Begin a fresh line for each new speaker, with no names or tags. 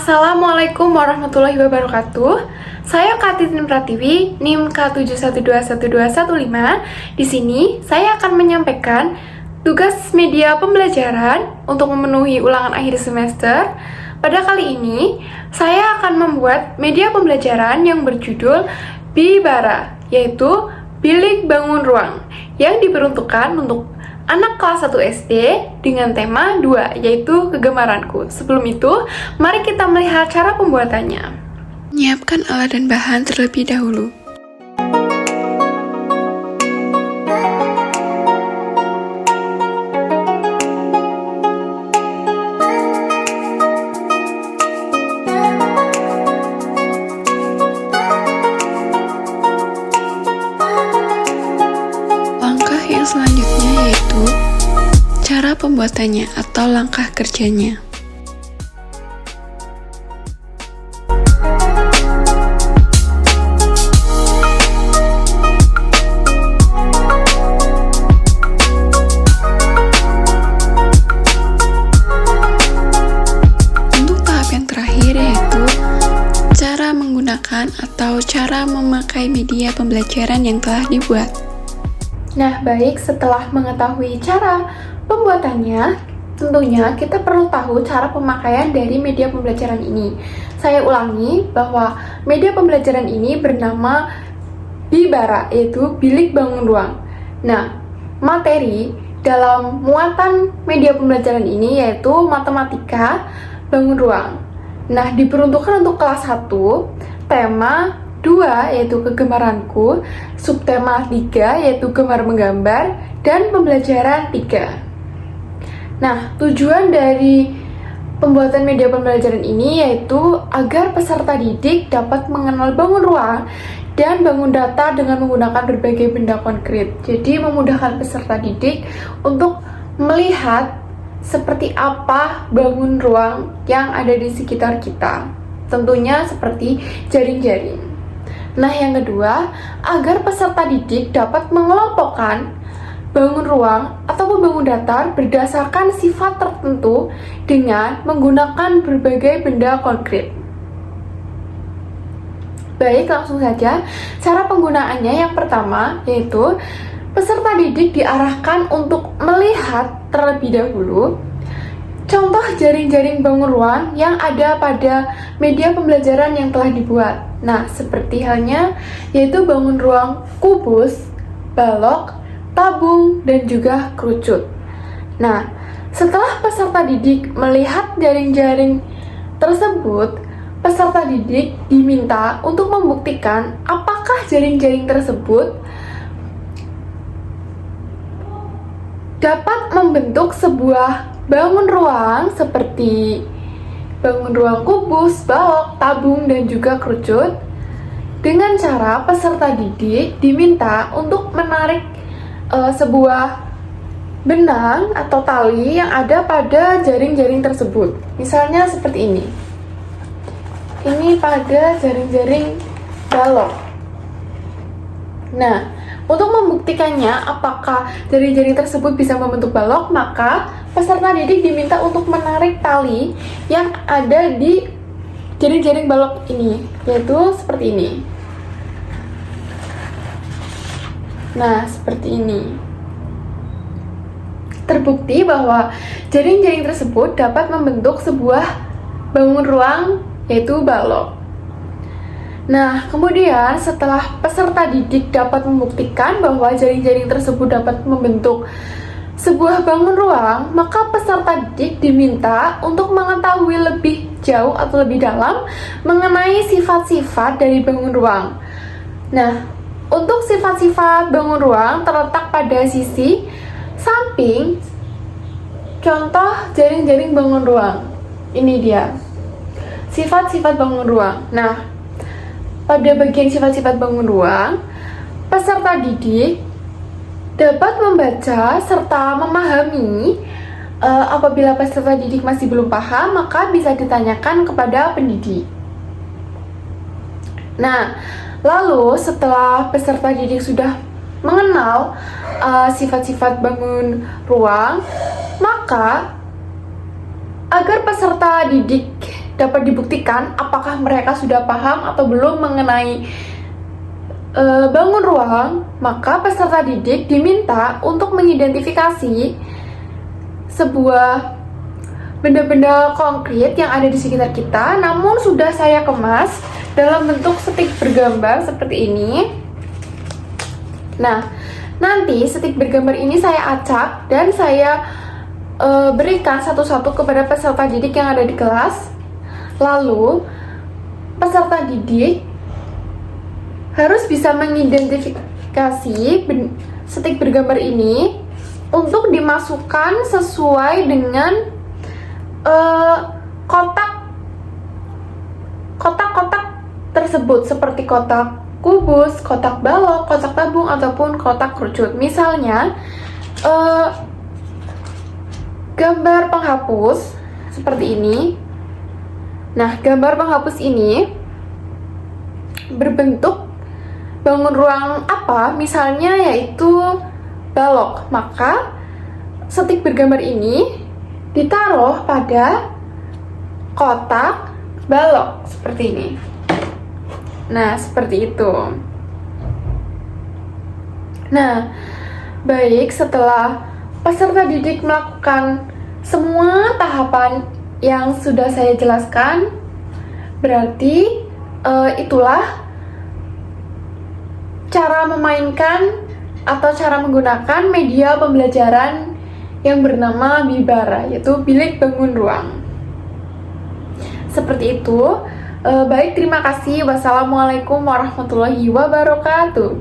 Assalamualaikum warahmatullahi wabarakatuh. Saya Katitin Pratiwi, NIM K71212115. Di sini saya akan menyampaikan tugas media pembelajaran untuk memenuhi ulangan akhir semester. Pada kali ini, saya akan membuat media pembelajaran yang berjudul Bibara, yaitu Bilik Bangun Ruang, yang diperuntukkan untuk anak kelas 1 SD dengan tema 2, yaitu kegemaranku. Sebelum itu, mari kita melihat cara pembuatannya. Menyiapkan alat dan bahan terlebih dahulu. Langkah yang selanjutnya yaitu cara pembuatannya atau langkah kerjanya. Untuk tahap yang terakhir yaitu cara menggunakan atau cara memakai media pembelajaran yang telah dibuat. Nah, baik, setelah mengetahui cara pembuatannya, tentunya kita perlu tahu cara pemakaian dari media pembelajaran ini. Saya ulangi bahwa media pembelajaran ini bernama Bibara, yaitu Bilik Bangun Ruang. Nah, materi dalam muatan media pembelajaran ini yaitu matematika bangun ruang. Nah, diperuntukkan untuk kelas 1, tema 2 yaitu kegemaranku, subtema 3 yaitu gemar menggambar, dan pembelajaran 3. Nah, tujuan dari pembuatan media pembelajaran ini yaitu agar peserta didik dapat mengenal bangun ruang dan bangun data dengan menggunakan berbagai benda konkret. Jadi memudahkan peserta didik untuk melihat seperti apa bangun ruang yang ada di sekitar kita. Tentunya seperti jaring-jaring. Nah, yang kedua, agar peserta didik dapat mengelompokkan bangun ruang atau bangun datar berdasarkan sifat tertentu dengan menggunakan berbagai benda konkret. Baik, langsung saja. Cara penggunaannya yang pertama yaitu peserta didik diarahkan untuk melihat terlebih dahulu contoh jaring-jaring bangun ruang yang ada pada media pembelajaran yang telah dibuat. Nah, seperti halnya yaitu bangun ruang kubus, balok, tabung, dan juga kerucut. Nah, setelah peserta didik melihat jaring-jaring tersebut, peserta didik diminta untuk membuktikan apakah jaring-jaring tersebut dapat membentuk sebuah bangun ruang seperti bangun ruang kubus, balok, tabung, dan juga kerucut dengan cara peserta didik diminta untuk menarik sebuah benang atau tali yang ada pada jaring-jaring tersebut. Misalnya seperti ini. Ini pada jaring-jaring balok. Nah, untuk membuktikannya apakah jaring-jaring tersebut bisa membentuk balok, maka peserta didik diminta untuk menarik tali yang ada di jaring-jaring balok ini, yaitu seperti ini. Nah, seperti ini. Terbukti bahwa jaring-jaring tersebut dapat membentuk sebuah bangun ruang, yaitu balok. Nah, kemudian setelah peserta didik dapat membuktikan bahwa jaring-jaring tersebut dapat membentuk sebuah bangun ruang, maka peserta didik diminta untuk mengetahui lebih jauh atau lebih dalam mengenai sifat-sifat dari bangun ruang. Nah, untuk sifat-sifat bangun ruang terletak pada sisi samping contoh jaring-jaring bangun ruang. Ini dia sifat-sifat bangun ruang. Nah, pada bagian sifat-sifat bangun ruang, peserta didik dapat membaca serta memahami. Apabila peserta didik masih belum paham, maka bisa ditanyakan kepada pendidik. Nah, lalu setelah peserta didik sudah mengenal sifat-sifat bangun ruang, maka agar peserta didik dapat dibuktikan apakah mereka sudah paham atau belum mengenai bangun ruang, maka peserta didik diminta untuk mengidentifikasi sebuah benda-benda konkret yang ada di sekitar kita, namun sudah saya kemas dalam bentuk stick bergambar seperti ini. Nah, nanti stick bergambar ini saya acak dan saya berikan satu-satu kepada peserta didik yang ada di kelas. Lalu, peserta didik harus bisa mengidentifikasi stick bergambar ini untuk dimasukkan sesuai dengan kotak-kotak tersebut, seperti kotak kubus, kotak balok, kotak tabung, ataupun kotak kerucut. Misalnya gambar penghapus seperti ini. Nah, gambar penghapus ini berbentuk bangun ruang apa? Misalnya yaitu balok. Maka stick bergambar ini ditaruh pada kotak balok seperti ini. Nah, seperti itu. Nah, baik, setelah peserta didik melakukan semua tahapan yang sudah saya jelaskan, berarti itulah cara memainkan atau cara menggunakan media pembelajaran yang bernama Bibara, yaitu bilik bangun ruang. Seperti itu. Baik, terima kasih. Wassalamualaikum warahmatullahi wabarakatuh.